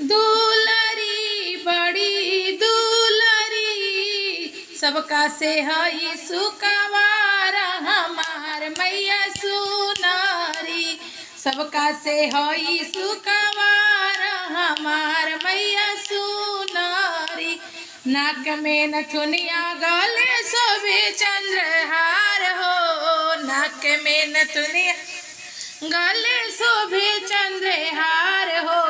दुलरी बड़ी दुलरी सबका से हई सुकवार हमार मैया सुनारी। सबका से हई सुकवार हमार मैया सुनारी। नाक में नथुनिया गले शोभे चंद्रहार हो। नाक में नथुनिया गले शोभे चंद्रहार हो।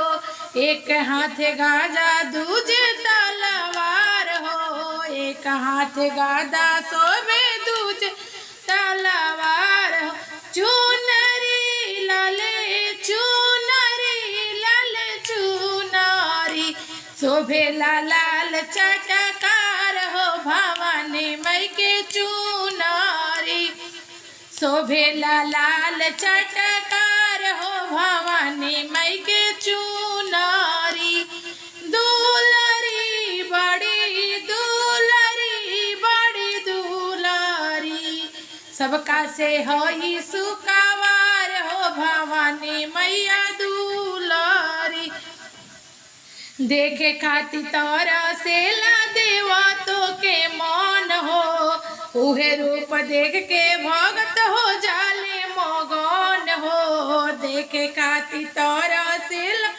एक हाथ गाजा दूजे तलवार हो। एक हाथ गादा शोभे दूजे तलवार हो। चुनरी लाले चुनरी लाले चुनरी शोभे लाल चटकार हो। भवानी माई के चुनरी शोभे लाल चटकार हो। भवानी माई के चुनरी। दुलरी बड़ी दुलरी बड़ी दुलरी सबका से हई सुकवार हो। भवानी मैया दुलरी देखे खातिर तोरा से ला देवा तो के मन हो। उहे रूप देख के भगत हो जाले मगन हो। देखे खातिर तोरा से ला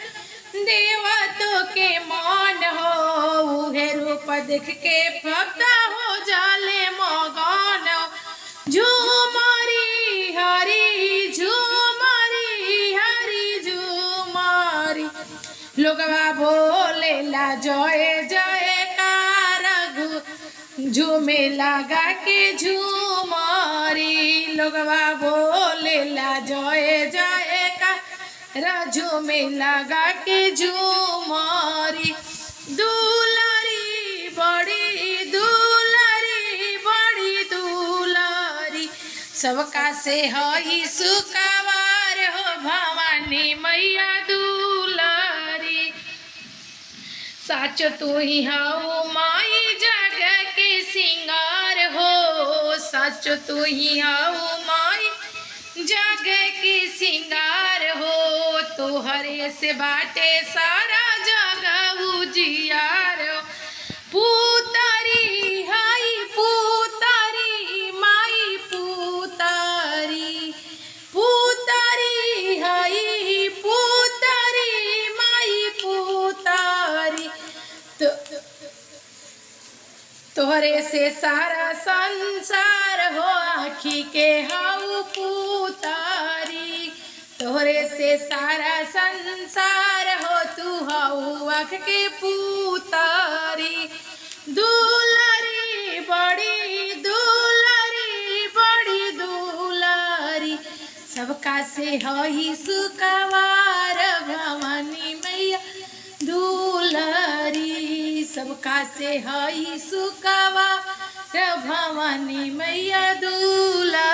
देवा तो के मन हो। उहे रूप देख के भक्त हो जाले मगन हो। झूमरी हरी झूमरी हरी झूमरी लोगवा बोले ला जय जयकार झूमे लगा के झूमरी। लोगवा बोले ला जय जयकार झूमे लगा के झूमरी। दुलरी बड़ी दुलरी बड़ी दुलरी सबका से हई सुकवार हो। भवानी मैया दुलरी साच तू ही हऊ माई जग के सिंगार हो। सच तू ही हऊ माई जग के सिंगार हो। तोहरे से बाटे सारा जग उजियार हो। पुतरी हाई पुतरी माई पुतरी पुतरी हाई पुतरी माई पुतरी तोहरे से सारा संसार हो। आँखी के हाउ पुतारी तोहरे से सारा संसार हो। तू हाउ आँख के पुतारी। दुलरी बड़ी दुलरी बड़ी दुलरी सबका से हई सुकवार। भवानी मैया दुलरी सबका से हई सुकवार। भवानी मैया दुलरी।